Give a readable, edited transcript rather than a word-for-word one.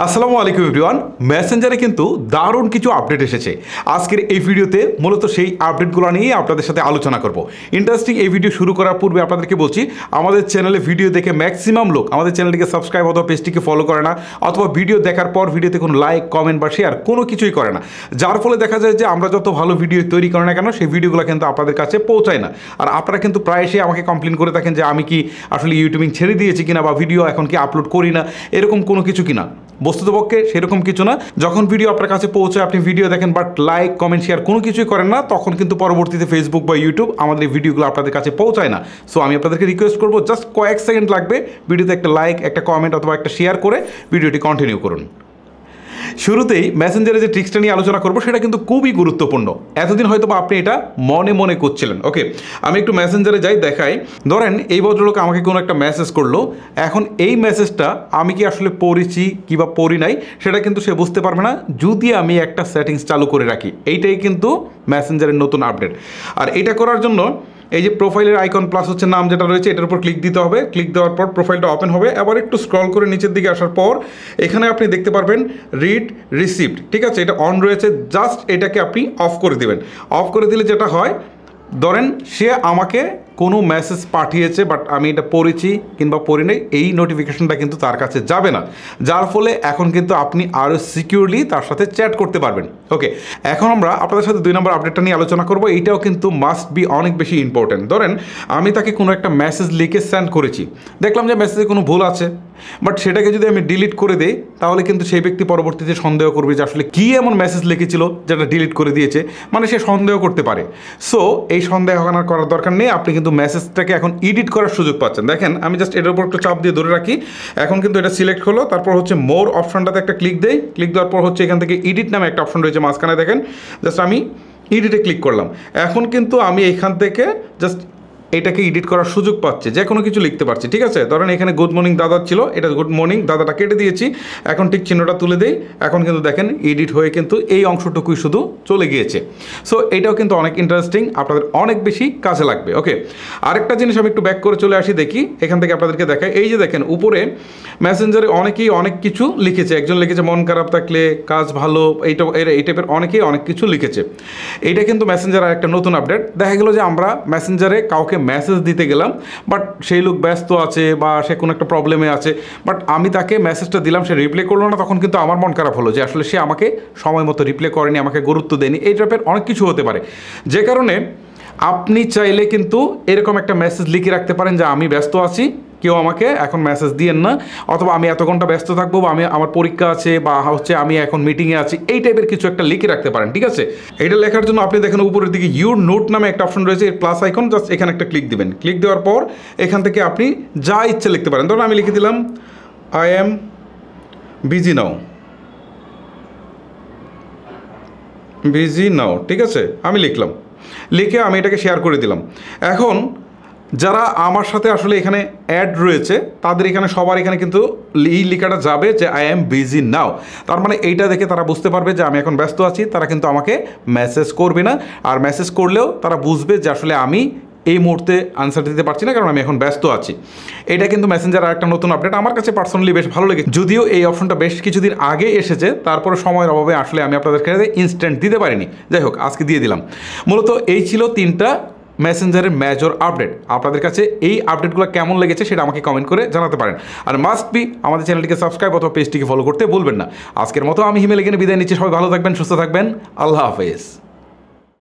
আসসালামু আলাইকুম এভরিওয়ান। মেসেঞ্জারে কিন্তু দারুণ কিছু আপডেট এসেছে। আজকের এই ভিডিওতে মূলত সেই আপডেটগুলো নিয়ে আপনাদের সাথে আলোচনা করব। ইন্টারেস্টিং এই ভিডিও শুরু করার পূর্বে আপনাদেরকে বলছি, আমাদের চ্যানেলে ভিডিও দেখে ম্যাক্সিমাম লোক আমাদের চ্যানেলটিকে সাবস্ক্রাইব অথবা পেজটিকে ফলো করে না, অথবা ভিডিও দেখার পর ভিডিওতে কোনো লাইক, কমেন্ট বা শেয়ার কোনো কিছুই করে না, যার ফলে দেখা যায় যে আমরা যত ভালো ভিডিও তৈরি করি না কেন সেই ভিডিওগুলো কিন্তু আপনাদের কাছে পৌঁছায় না। আর আপনারা কিন্তু প্রায়শই আমাকে কমপ্লেন করে থাকেন যে আমি কি আসলে ইউটিউবিং ছেড়ে দিয়েছি কিনা বা ভিডিও এখন কি আপলোড করি না, এরকম কোনো কিছু কিনা। বস্তুতপক্ষে সেরকম কিছু না। যখন ভিডিও আপনার কাছে পৌঁছায় আপনি ভিডিও দেখেন বাট লাইক, কমেন্ট, শেয়ার কোনো কিছুই করেন না, তখন কিন্তু পরবর্তীতে ফেসবুক বা ইউটিউব আমাদের এই ভিডিওগুলো আপনাদের কাছে পৌঁছায় না। সো আমি আপনাদেরকে রিকোয়েস্ট করবো, জাস্ট কয়েক সেকেন্ড লাগবে, ভিডিওতে একটা লাইক, একটা কমেন্ট অথবা একটা শেয়ার করে ভিডিওটি কন্টিনিউ করুন। শুরুতেই মেসেঞ্জারে যে ট্রিক্সটা নিয়ে আলোচনা করবো সেটা কিন্তু খুবই গুরুত্বপূর্ণ। এতদিন হয়তো বা আপনি এটা মনে মনে করছিলেন। ওকে, আমি একটু মেসেঞ্জারে যাই, দেখাই। ধরেন এই ভদ্রলোক আমাকে কোনো একটা মেসেজ করলো, এখন এই মেসেজটা আমি কি আসলে পড়েছি কিংবা পড়ি নাই সেটা কিন্তু সে বুঝতে পারবে না যদি আমি একটা সেটিংস চালু করে রাখি। এইটাই কিন্তু মেসেঞ্জারের নতুন আপডেট। আর এটা করার জন্য এই যে প্রোফাইলের আইকন প্লাস হচ্ছে নাম যেটা রয়েছে এটার উপর ক্লিক দিতে হবে। ক্লিক দেওয়ার পর প্রোফাইলটা ওপেন হবে। আবার একটু স্ক্রল করে নিচের দিকে আসার পর এখানে আপনি দেখতে পারবেন রিড রিসিভড, ঠিক আছে, এটা অন রয়েছে। জাস্ট এটাকে আপনি অফ করে দেবেন। অফ করে দিলে যেটা হয়, ধরেন সে আমাকে কোনো মেসেজ পাঠিয়েছে বাট আমি এটা পড়েছি কিংবা পড়ি নাই, এই নোটিফিকেশনটা কিন্তু তার কাছে যাবে না, যার ফলে এখন কিন্তু আপনি আরও সিকিউরলি তার সাথে চ্যাট করতে পারবেন। ওকে, এখন আমরা আপনাদের সাথে 2 নম্বর আপডেটটা নিয়ে আলোচনা করব। এইটাও কিন্তু মাস্ট বি অনেক বেশি ইম্পর্টেন্ট। ধরেন আমি তাকে কোনো একটা মেসেজ লিখে সেন্ড করেছি, দেখলাম যে মেসেজে কোনো ভুল আছে, বাট সেটাকে যদি আমি ডিলিট করে দিই তাহলে কিন্তু সেই ব্যক্তি পরবর্তীতে সন্দেহ করবে যে আসলে কী এমন মেসেজ লিখেছিল যেটা ডিলিট করে দিয়েছে, মানে সে সন্দেহ করতে পারে। সো এই সন্দেহ করার দরকার নেই। আপনি কিন্তু মেসেজটাকে এখন এডিট করার সুযোগ পাচ্ছেন। দেখেন আমি জাস্ট এটার উপর একটু চাপ দিয়ে ধরে রাখি, এখন কিন্তু এটা সিলেক্ট হলো। তারপর হচ্ছে মোর অপশনটাতে একটা ক্লিক দেই। ক্লিক দেওয়ার পর হচ্ছে এখান থেকে এডিট নামে একটা অপশন রয়েছে মাঝখানে, দেখেন জাস্ট আমি এডিটে ক্লিক করলাম। এখন কিন্তু আমি এখান থেকে জাস্ট এটাকে এডিট করার সুযোগ পাচ্ছে, যে কোনো কিছু লিখতে পারছি, ঠিক আছে। ধরেন এখানে গুড মর্নিং দাদা ছিল, এটা গুড মর্নিং দাদাটা কেটে দিয়েছি, এখন ঠিক চিহ্নটা তুলে দেই। এখন কিন্তু দেখেন এডিট হয়ে কিন্তু এই অংশটুকুই শুধু চলে গিয়েছে। সো এটাও কিন্তু অনেক ইন্টারেস্টিং, আপনাদের অনেক বেশি কাজে লাগবে। ওকে, আরেকটা জিনিস আমি একটু ব্যাক করে চলে আসি, দেখি এখান থেকে আপনাদেরকে দেখাই। এই যে দেখেন উপরে মেসেঞ্জারে অনেকেই অনেক কিছু লিখেছে। একজন লিখেছে মন খারাপ থাকলে কাজ ভালো, এই টাইপের অনেকেই অনেক কিছু লিখেছে। এইটা কিন্তু মেসেঞ্জারের একটা নতুন আপডেট। দেখা গেলো যে আমরা মেসেঞ্জারে কাউকে মেসেজ দিতে গেলাম, বাট সেই লোক ব্যস্ত আছে বা সে কোনো একটা প্রবলেমে আছে, বাট আমি তাকে মেসেজটা দিলাম, সে রিপ্লাই করলো না, তখন কিন্তু আমার মন খারাপ হলো যে আসলে সে আমাকে সময় মতো রিপ্লাই করেনি, আমাকে গুরুত্ব দেয়নি। এই টাইপের অনেক কিছু হতে পারে, যে কারণে আপনি চাইলে কিন্তু এরকম একটা মেসেজ লিখে রাখতে পারেন যে আমি ব্যস্ত আছি, কেউ আমাকে এখন মেসেজ দিয়েন না, অথবা আমি এত ঘন্টা ব্যস্ত থাকবো, বা আমি আমার পরীক্ষা আছে, বা হচ্ছে আমি এখন মিটিংয়ে আছি, এই টাইপের কিছু একটা লিখে রাখতে পারেন, ঠিক আছে। এটা লেখার জন্য আপনি দেখেন উপরের দিকে ইউর নোট নামে একটা অপশন রয়েছে, প্লাস আইকন, জাস্ট এখানে একটা ক্লিক দিবেন। ক্লিক দেওয়ার পর এখান থেকে আপনি যা ইচ্ছে লিখতে পারেন। ধরুন আমি লিখে দিলাম I am busy now, busy now, ঠিক আছে, আমি লিখলাম। লিখে আমি এটাকে শেয়ার করে দিলাম। এখন যারা আমার সাথে আসলে এখানে অ্যাড রয়েছে তাদের এখানে সবার এখানে কিন্তু এই লেখাটা যাবে যে আই এম বিজি নাও। তার মানে এইটা দেখে তারা বুঝতে পারবে যে আমি এখন ব্যস্ত আছি, তারা কিন্তু আমাকে মেসেজ করবে না। আর মেসেজ করলেও তারা বুঝবে যে আসলে আমি এই মুহূর্তে আনসার দিতে পারছি না, কারণ আমি এখন ব্যস্ত আছি। এটা কিন্তু মেসেঞ্জার একটা নতুন আপডেট, আমার কাছে পার্সোনালি বেশ ভালো লেগেছে। যদিও এই অপশনটা বেশ কিছুদিন আগে এসেছে, তারপরে সময়ের অভাবে আসলে আমি আপনাদের কাছে ইনস্ট্যান্ট দিতে পারিনি। যাই হোক, আজকে দিয়ে দিলাম। মূলত এই ছিল 3টা মেসেঞ্জারের মেজর আপডেট। আপনাদের কাছে এই আপডেটগুলো কেমন লেগেছে সেটা আমাকে কমেন্ট করে জানাতে পারেন। আর মাস্ট বি আমাদের চ্যানেলটিকে সাবস্ক্রাইব অথবা পেজটিকে ফলো করতে ভুলবেন না। আজকের মতো আমি হিমেল এখানে বিদায় নিচ্ছি। সবাই ভালো থাকবেন, সুস্থ থাকবেন। আল্লাহ হাফেজ।